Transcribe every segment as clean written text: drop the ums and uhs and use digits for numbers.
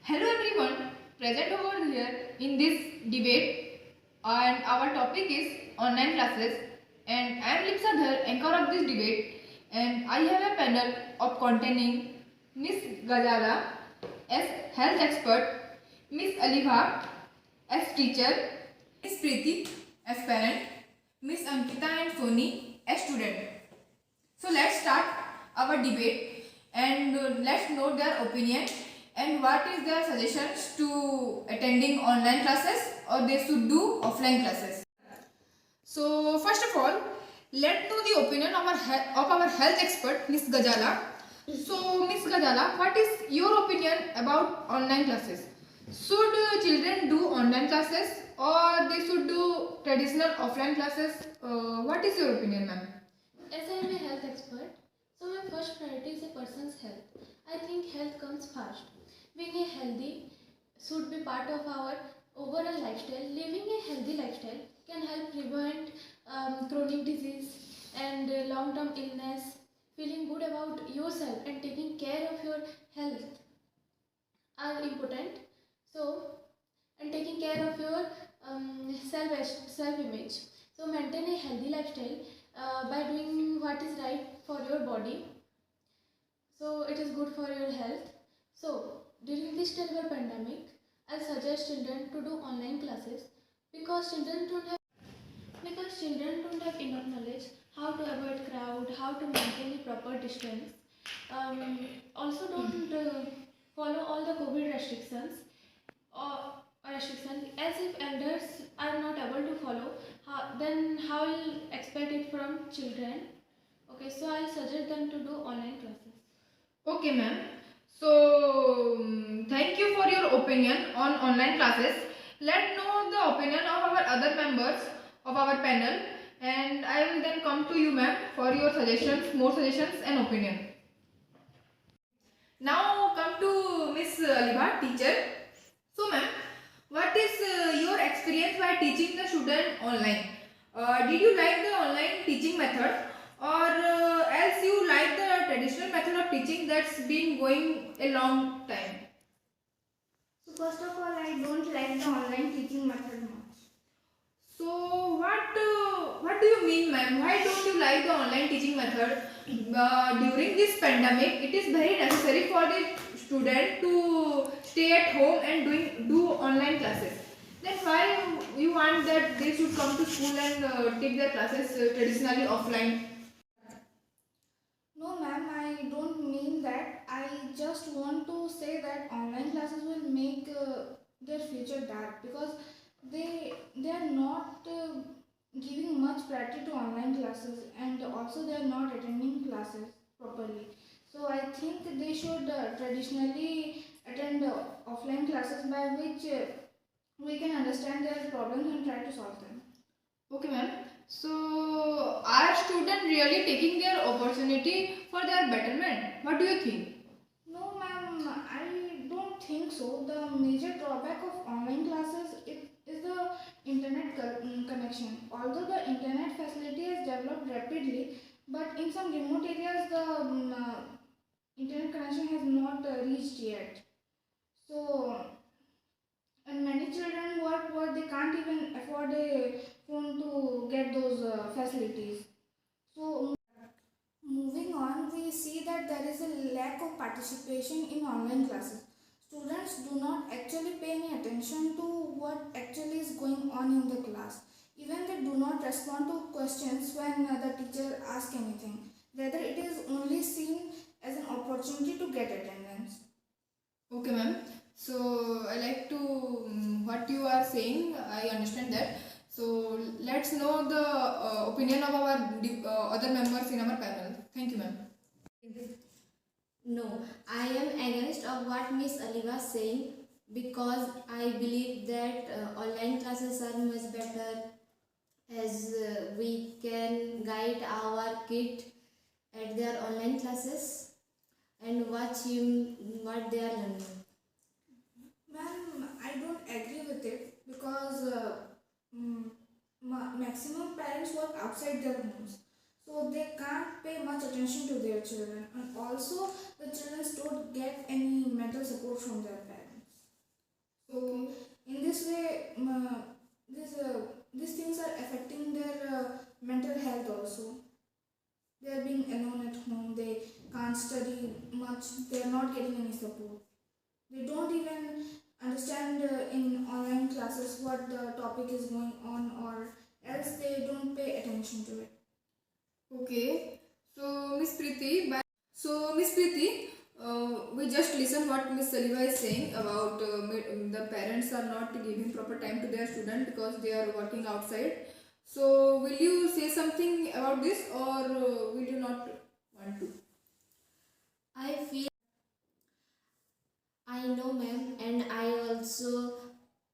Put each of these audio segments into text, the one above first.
Hello everyone, present over here in this debate, and our topic is online classes, and I am Lipsadhar, anchor of this debate, and I have a panel of containing Miss Gajala as health expert, Miss Aliva as teacher, Miss Preeti as parent, Miss Ankita and Soni as student. So let's start our debate and let's note their opinion and what is their suggestions to attending online classes or they should do offline classes. So first of all, let's know the opinion of our health expert Miss Gajala. So Miss Gajala, what is your opinion about online classes? Should children do online classes or they should do traditional offline classes? What is your opinion, ma'am? As I am a health expert, so my first priority is a person's health. I think health comes first. Being a healthy should be part of our overall lifestyle. Living a healthy lifestyle can help prevent chronic disease and long-term illness. Feeling good about yourself and taking care of your health are important. So, and taking care of your self-image. So, maintain a healthy lifestyle by doing what is right for your body. So, it is good for your health. So, during this terrible pandemic, I suggest children to do online classes because children don't have enough knowledge how to avoid crowd, how to maintain the proper distance. Also, don't follow all the COVID restrictions as if elders are not able to follow, then how will expect it from children? Okay, so I'll suggest them to do online classes. Okay, ma'am. So, thank you for your opinion on online classes. Let's know the opinion of our other members of our panel, and I will then come to you, ma'am, for your suggestions, more suggestions and opinion. Now, come to Miss Liba, teacher. So, ma'am, what is your experience by teaching the student online? Did you like the online teaching method, or else you like the traditional method of teaching that's been going a long time? So first of all, I don't like the online teaching method much. So what do you mean, ma'am? Why don't you like the online teaching method? During this pandemic, it is very necessary for the student to stay at home and do online classes. Then why you want that they should come to school and take their classes traditionally offline? No, ma'am, I don't mean that. I just want to say that online classes will make their future dark because they are not giving much priority to online classes, and also they are not attending classes properly. So I think they should traditionally attend offline classes by which we can understand their problems and try to solve them. Okay, ma'am. So, are students really taking their opportunity for their betterment? What do you think? No, ma'am, I don't think so. The major drawback of online classes is the internet connection. Although the internet facility has developed rapidly, but in some remote areas the internet connection has not reached yet. So, and many children who are poor, they can't even afford a phone to get those facilities. So, moving on, we see that there is a lack of participation in online classes. Students do not actually pay any attention to what actually is going on in the class. Even they do not respond to questions when the teacher asks anything. Rather, it is only seen as an opportunity to get attendance. Okay, ma'am. So I like to what you are saying. I understand that. So let's know the opinion of our other members in our panel. Thank you, ma'am. No, I am against of what Miss Ali was saying because I believe that online classes are much better as we can guide our kid at their online classes and watch him what they are learning. Ma'am, I don't agree with it because maximum parents work outside their homes, so they can't pay much attention to their children, and also the children don't get any mental support from their parents. these things are affecting their mental health also. They are being alone at home. They can't study much. They are not getting any support. They don't even understand in online classes what the topic is going on, or else they don't pay attention to it. Okay. So Miss Preeti, we just listen what Miss Saliva is saying about the parents are not giving proper time to their student because they are working outside. So will you say something about this, or will you not want to? I feel I know, ma'am, and I also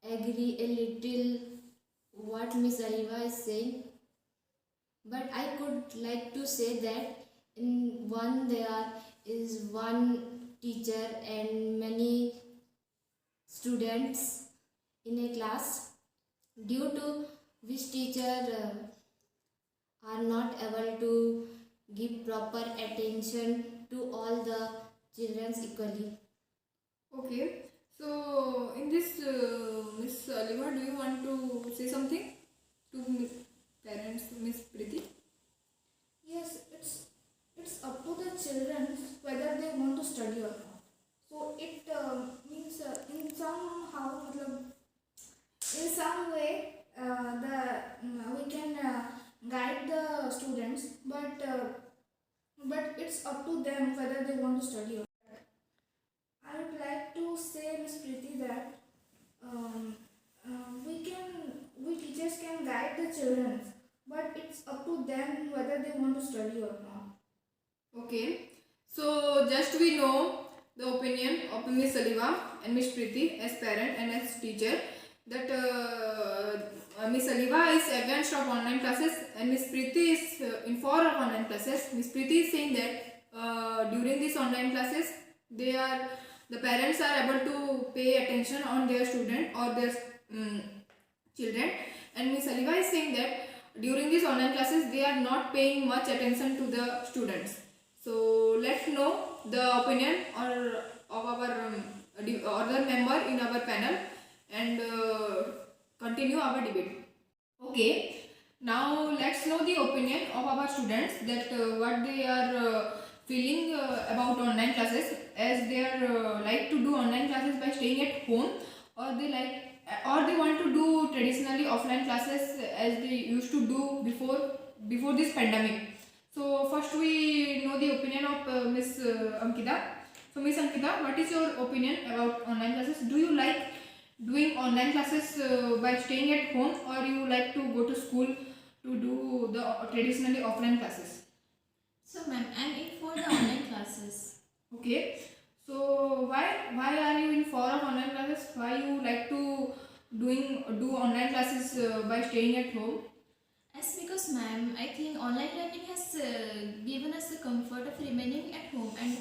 agree a little what Miss Aliva is saying. But I could like to say that in one there is one teacher and many students in a class, due to which teacher are not able to give proper attention to all the children equally. Okay. So in this, Miss Aliva, do you want to say something to parents, Miss Preeti? Yes, it's up to the children whether they want to study or not. So it means in somehow, in some way, we can guide the students, but it's up to them whether they want to study or not. I would like to say, Miss Preeti, that we teachers can guide the children, but it's up to them whether they want to study or not. Okay. So just we know the opinion of Miss Saliva and Miss Preeti as parent and as teacher, that Miss Saliva is against of online classes and Miss Preeti is in favor of online classes. Miss Preeti is saying that during these online classes, the parents are able to pay attention on their student or their children, and Miss Saliva is saying that during these online classes they are not paying much attention to the students. So let's know the opinion or of our other member in our panel and continue our debate. Okay, now let's know the opinion of our students, that what they are feeling about online classes, as they are like to do online classes by staying at home, or they want to do traditionally offline classes as they used to do before this pandemic. So first we know the opinion of Miss Ankita. So Miss Ankita, what is your opinion about online classes? Do you like doing online classes by staying at home, or you like to go to school to do the traditionally offline classes? So, ma'am, I'm in for the online classes. Okay. So why are you in favor of online classes? Why you like to do online classes by staying at home? As because, ma'am, I think online learning has given us the comfort of remaining at home, and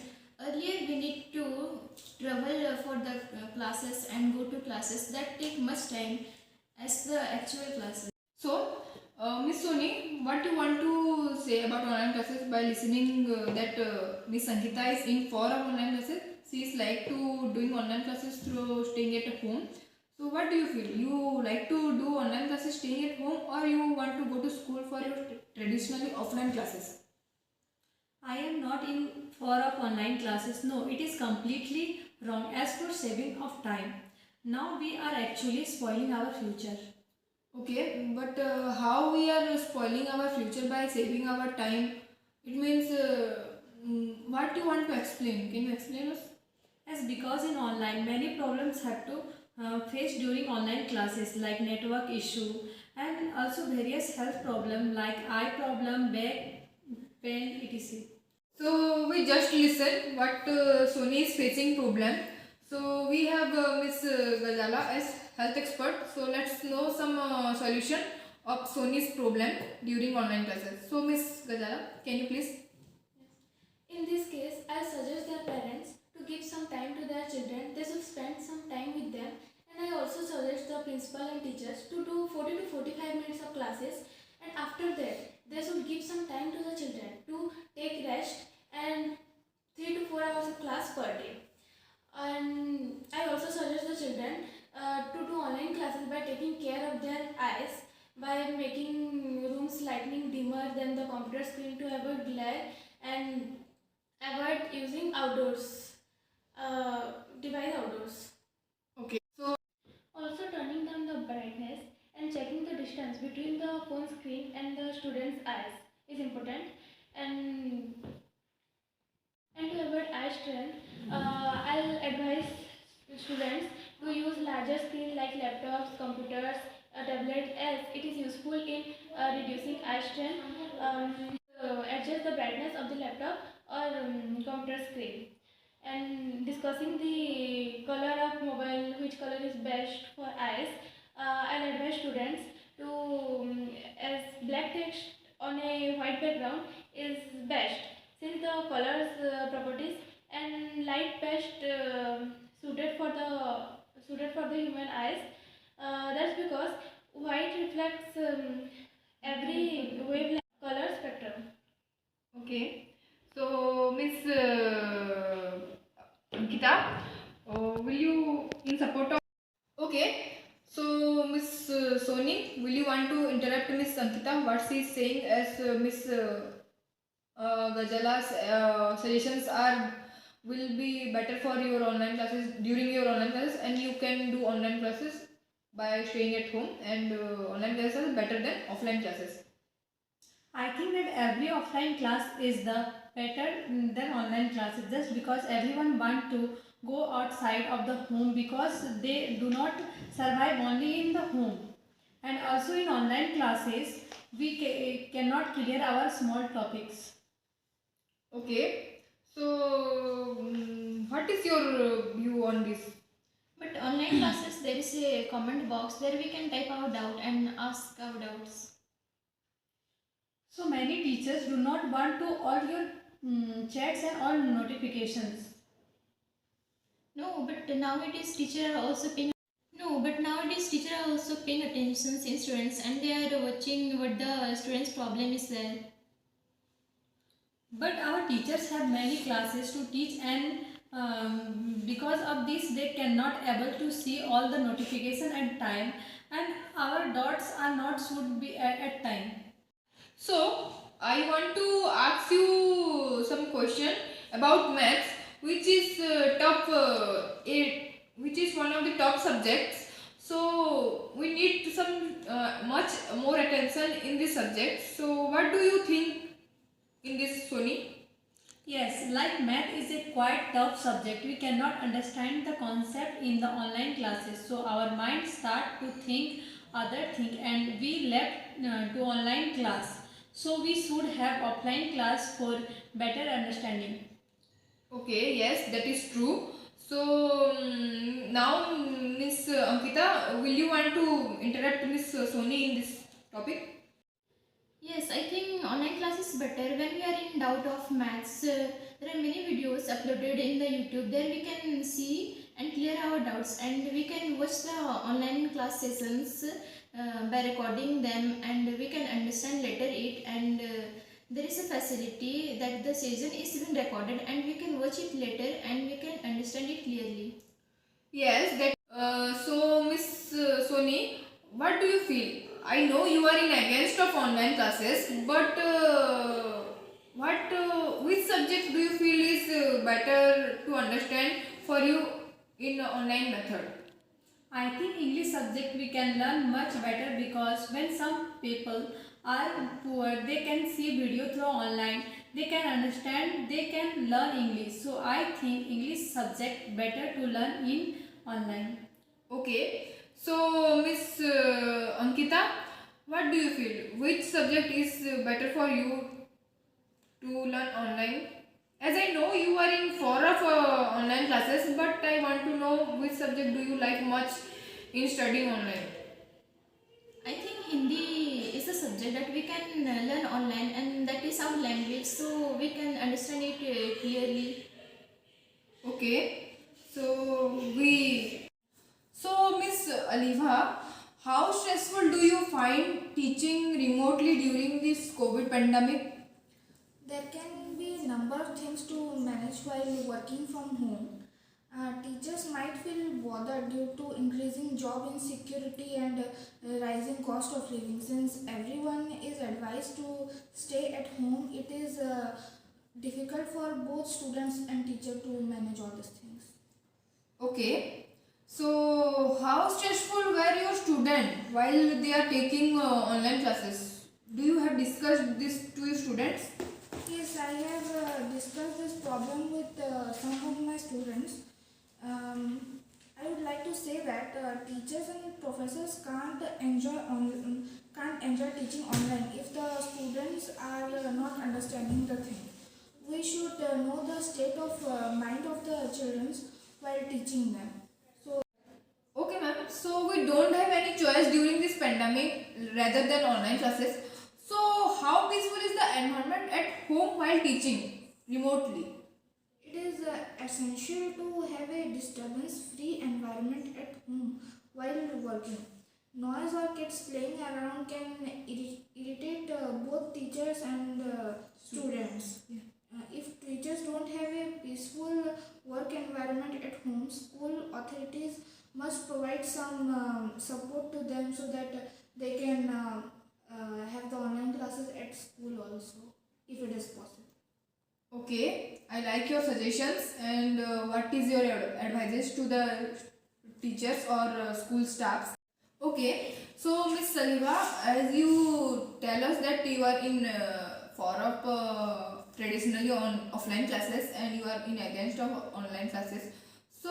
earlier we need to travel for the classes and go to classes that take much time as the actual classes. So, Miss Soni, what you want to say about online classes by listening that Miss Sankita is in for of online classes? She is like to doing online classes through staying at home. So, what do you feel? You like to do online classes staying at home, or you want to go to school for your traditionally offline classes? I am not in favor of online classes. No, it is completely wrong as for saving of time. Now we are actually spoiling our future. Okay, but how we are spoiling our future by saving our time? It means what you want to explain? Can you explain us? As because in online many problems have to face during online classes like network issue and also various health problem like eye problem, back pain, etc. So we just listen what Sony is facing problem. So we have Miss Gajala as health expert. So let's know some solution of Sony's problem during online classes. So Miss Gajala, can you please? In this case, I suggest their parents to give some time to their children. They should spend some time with them. And I also suggest the principal and teachers to do 40 to 45 minutes of classes. And after that, they should give some time to the children to take rest and 3 to 4 hours of class per day. And I also suggest the children to do online classes by taking dimmer than the computer screen to avoid glare and avoid using device outdoors. Okay. So Also, turning down the brightness and checking the distance between the phone screen and the student's eyes is important. And to avoid eye strain, I'll advise students to use larger screen like laptops, computers, tablets, as it is useful in reducing eye strain. Adjust the brightness of the laptop or computer screen. And discussing the color of mobile, which color is best for eyes, I'll advise students to as black text on a white background is best, since the colors properties and light best suited for the human eyes. That's because white reflects every wavelength color spectrum. okay. So Miss Ankita, will you in support of? Okay. So Miss Soni, will you want to interrupt Miss Ankita? What she is saying as Miss Gajala's suggestions are will be better for your online classes during your online classes, and you can do online classes by staying at home, and online classes are better than offline classes. I think that every offline class is the better than online classes, just because everyone want to go outside of the home because they do not survive only in the home. And also in online classes we cannot clear our small topics. Okay. So what is your view on this? But online classes, there is a comment box where we can type our doubt and ask our doubts. So many teachers do not want to all your chats and all notifications. No, but nowadays teachers are also paying. No, but nowadays teachers are also paying attention in students, and they are watching what the students' problem is there. But our teachers have many classes to teach, and because of this they cannot able to see all the notification at time, and our dots are not should be at time. So I want to ask you some question about maths, which is which is one of the top subjects. So we need some much more attention in this subject. So what do you think in this, Sony? Yes, like math is a quite tough subject. We cannot understand the concept in the online classes. So our mind start to think other thing, and we left to online class. So we should have offline class for better understanding. Okay, yes, that is true. So now, Miss Ankita, will you want to interrupt Miss Sony in this topic? Yes, I think online class is better when we are in doubt of maths. There are many videos uploaded in the YouTube. There we can see and clear our doubts, and we can watch the online class sessions by recording them, and we can understand later it. And there is a facility that the session is even recorded, and we can watch it later and we can understand it clearly. Yes, that. So, Miss Sony, what do you feel? I know you are in against of online classes, but which subject do you feel is better to understand for you in online method? I think English subject we can learn much better, because when some people are poor, they can see video through online, they can understand, they can learn English. So I think English subject better to learn in online. Okay. So, Miss Ankita, what do you feel? Which subject is better for you to learn online? As I know you are in four of online classes, but I want to know which subject do you like much in studying online? I think Hindi is a subject that we can learn online, and that is our language, so we can understand it clearly. Okay. So Miss Aliva, how stressful do you find teaching remotely during this COVID pandemic? There can be a number of things to manage while working from home. Teachers might feel bothered due to increasing job insecurity and rising cost of living. Since everyone is advised to stay at home, it is difficult for both students and teacher to manage all these things. Okay. So, how stressful were your students while they are taking online classes? Do you have discussed this to your students? Yes, I have discussed this problem with some of my students. I would like to say that teachers and professors can't enjoy teaching online if the students are not understanding the thing. We should know the state of mind of the children while teaching them. So Okay, ma'am. So we don't have any choice during this pandemic rather than online classes. So how peaceful is the environment at home while teaching remotely? it is essential to have a disturbance-free environment at home while working. Noise or kids playing around can irritate both teachers and students. If teachers don't have a peaceful work environment at home, school authorities must provide some support to them so that they can have the online classes at school also, if it is possible. Okay, I like your suggestions. And what is your advices to the teachers or school staffs? Okay, so Miss Saliva, as you tell us that you are in for of traditionally on offline classes and you are in against of online classes. So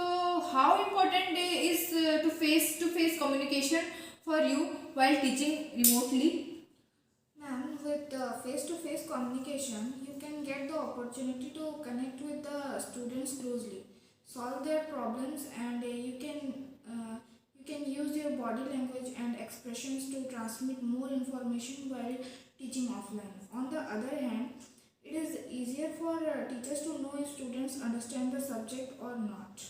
how important is to face communication for you while teaching remotely? Ma'am, with face-to-face communication, you can get the opportunity to connect with the students closely, solve their problems, and you can use your body language and expressions to transmit more information while teaching offline. On the other hand, it is easier for teachers to know if students understand the subject or not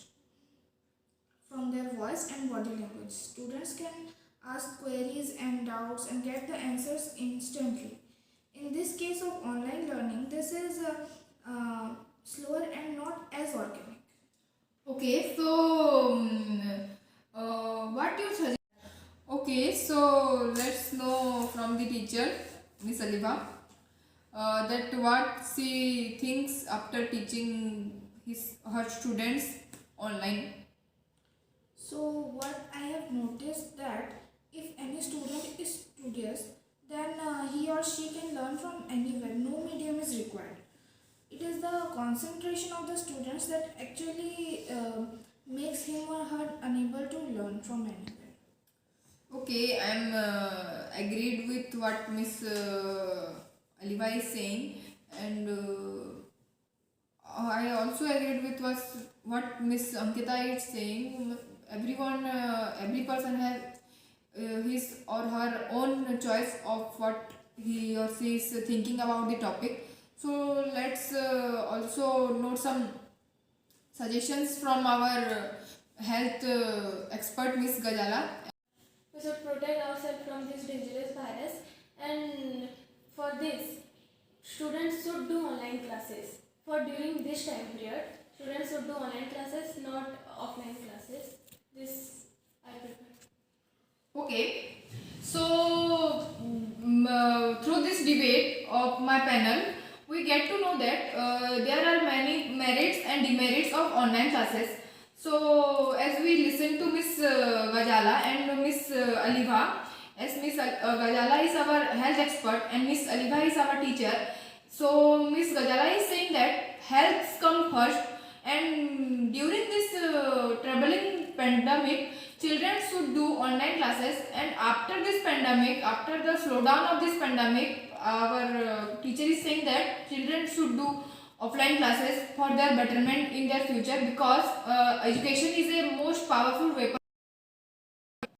from their voice and body language. Students can ask queries and doubts and get the answers instantly. In this case of online learning, this is slower and not as organic. Okay, so what you suggest? Okay, so let's know from the teacher, Miss Aliva, that what she thinks after teaching her students online. So what I have noticed that if any student is studious, then he or she can learn from anywhere. No medium is required. It is the concentration of the students that actually makes him or her unable to learn from anywhere. Okay, I'm agreed with what Miss Aliva is saying, and I also agreed with what Miss Ankita is saying. Every person has his or her own choice of what he or she is thinking about the topic. So let's also note some suggestions from our health expert Miss Gajala. We should protect ourselves from this dangerous virus, and for this, students should do online classes. For during this time period, students should do online classes, not offline classes. This I prefer. Okay, so through this debate of my panel, we get to know that there are many merits and demerits of online classes. So, as we listen to Miss Gajala and Miss Aliva, as Miss Gajala is our health expert and Miss Aliva is our teacher. So, Miss Gajala is saying that health comes first, and during this troubling pandemic, children should do online classes. And after this pandemic, after the slowdown of this pandemic, our teacher is saying that children should do offline classes for their betterment in their future, because education is a most powerful weapon